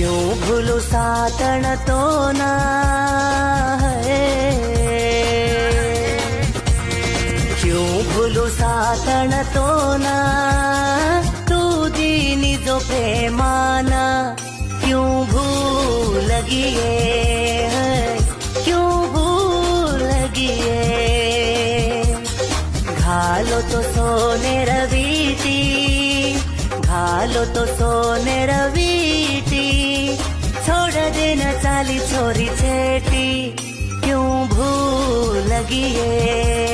क्यों भूलूं सातन तो ना है, क्यों भूलूं सातन तो ना, तू दीनी जो प्रेमाना क्यों भूल गिये, क्यों भूल गिये. घालो तो सोने रवीटी, घालो तो सोने रवीटी, छोड़ देना चाली छोरी छेटी, क्यों भूल गिये.